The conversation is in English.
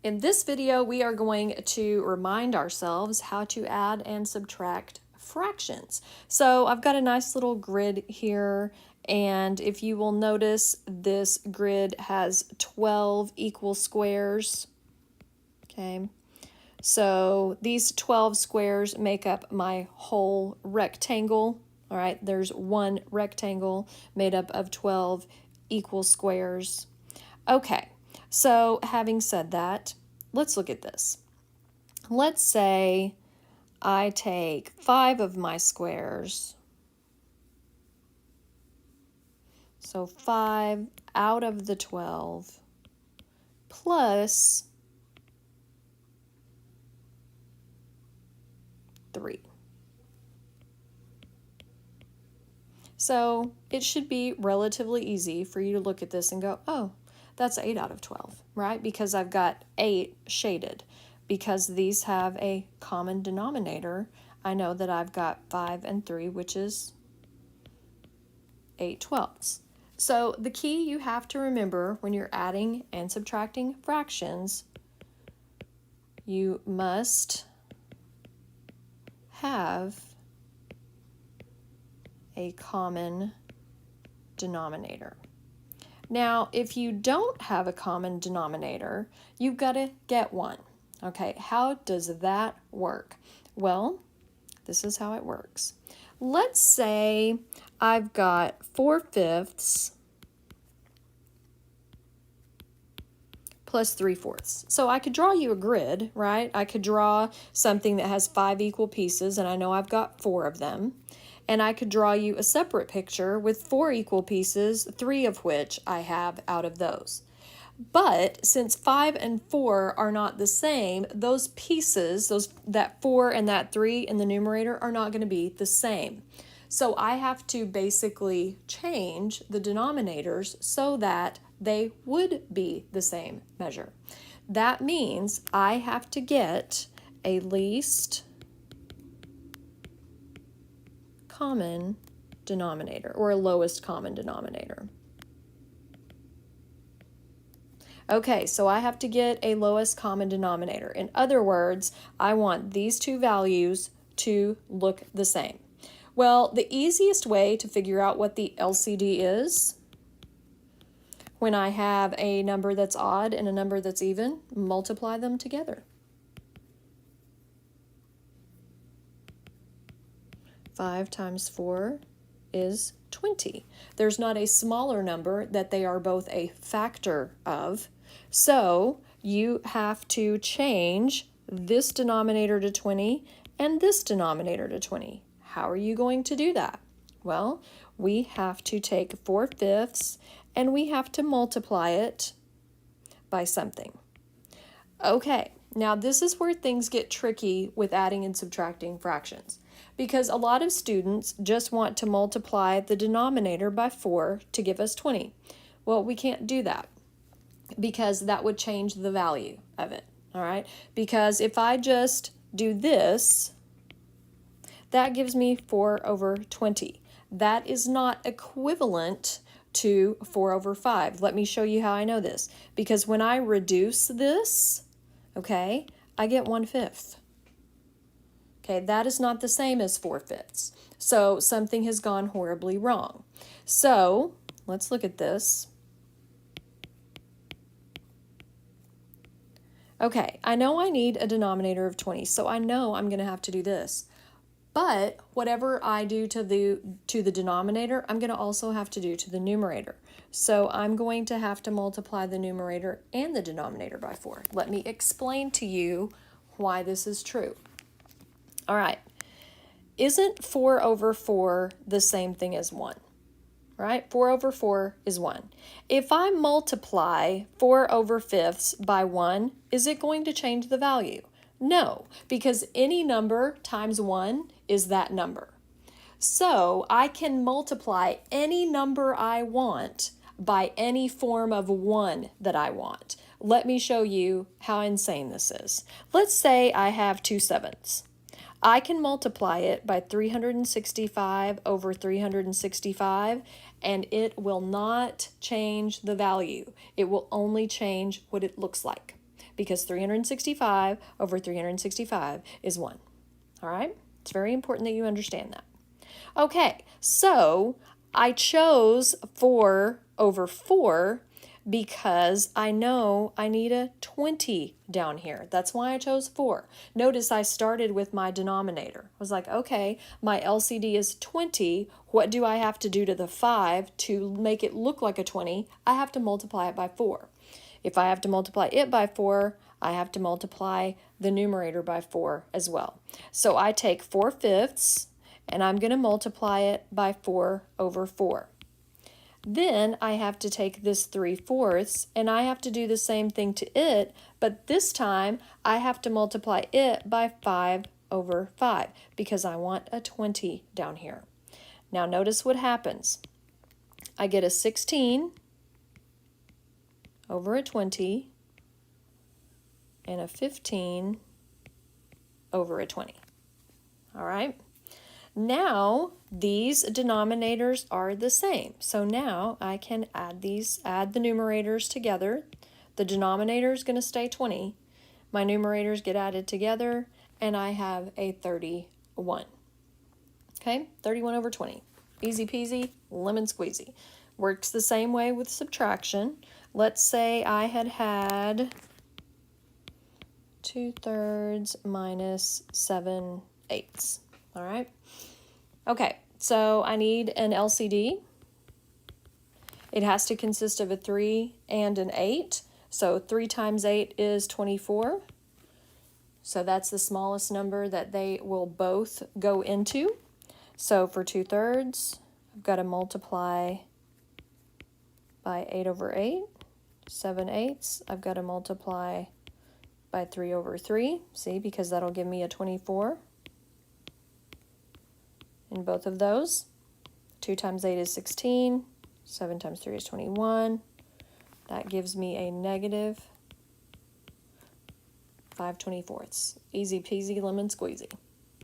In this video, we are going to remind ourselves how to add and subtract fractions. So I've got a nice little grid here, and if you will notice, this grid has 12 equal squares. Okay, so these 12 squares make up my whole rectangle. All right, there's one rectangle made up of 12 equal squares. Okay, so having said that, let's look at this. Let's say I take 5 of my squares. So 5 out of the 12 plus 3. So it should be relatively easy for you to look at this and go, oh, that's 8 out of 12, right? Because I've got 8 shaded. Because these have a common denominator, I know that I've got 5 and 3, which is 8 twelfths. So the key you have to remember when you're adding and subtracting fractions, you must have a common denominator. Now, if you don't have a common denominator, you've got to get one. Okay, how does that work? Well, this is how it works. Let's say I've got 4/5 plus 3/4. So I could draw you a grid, right? I could draw something that has 5 equal pieces, and I know I've got 4 of them. And I could draw you a separate picture with 4 equal pieces, 3 of which I have out of those. But since 5 and 4 are not the same, those pieces, that 4 and that 3 in the numerator are not going to be the same. So I have to basically change the denominators so that they would be the same measure. That means I have to get a least common denominator, or a lowest common denominator. Okay, so I have to get a lowest common denominator. In other words, I want these two values to look the same. Well, the easiest way to figure out what the LCD is, when I have a number that's odd and a number that's even, multiply them together. 5 times 4 is 20. There's not a smaller number that they are both a factor of. So you have to change this denominator to 20 and this denominator to 20. How are you going to do that? Well, we have to take 4/5 and we have to multiply it by something. Okay, now this is where things get tricky with adding and subtracting fractions, because a lot of students just want to multiply the denominator by 4 to give us 20. Well, we can't do that because that would change the value of it, all right? Because if I just do this, that gives me 4/20. That is not equivalent to 4/5. Let me show you how I know this. Because when I reduce this, okay, I get 1/5. Okay, that is not the same as 4/5. So something has gone horribly wrong. So let's look at this. Okay, I know I need a denominator of 20, so I know I'm going to have to do this. But whatever I do to the denominator, I'm going to also have to do to the numerator. So I'm going to have to multiply the numerator and the denominator by 4. Let me explain to you why this is true. All right, isn't 4/4 the same thing as 1? Right? 4/4 is 1. If I multiply 4/5 by 1, is it going to change the value? No, because any number times 1 is that number. So I can multiply any number I want by any form of 1 that I want. Let me show you how insane this is. Let's say I have 2/7. I can multiply it by 365 over 365, and it will not change the value. It will only change what it looks like, because 365 over 365 is 1. All right? It's very important that you understand that. Okay, so I chose 4 over 4 because I know I need a 20 down here. That's why I chose 4. Notice I started with my denominator. I was like, okay, my LCD is 20. What do I have to do to the 5 to make it look like a 20? I have to multiply it by 4. If I have to multiply it by 4, I have to multiply the numerator by 4 as well. So I take 4/5 and I'm going to multiply it by 4 over 4. Then I have to take this 3/4 and I have to do the same thing to it, but this time I have to multiply it by 5 over 5 because I want a 20 down here. Now notice what happens. I get a 16 over a 20 and a 15 over a 20. All right? Now, these denominators are the same. So now I can add the numerators together. The denominator is going to stay 20. My numerators get added together, and I have a 31. Okay, 31 over 20. Easy peasy, lemon squeezy. Works the same way with subtraction. Let's say I had 2/3 minus 7/8. All right. Okay, so I need an LCD. It has to consist of a 3 and an 8. So 3 times 8 is 24. So that's the smallest number that they will both go into. So for 2/3, I've got to multiply by 8 over 8. 7/8, I've got to multiply by 3 over 3. See, because that'll give me a 24. In both of those. 2 times 8 is 16. 7 times 3 is 21. That gives me a negative 5/24. Easy peasy lemon squeezy.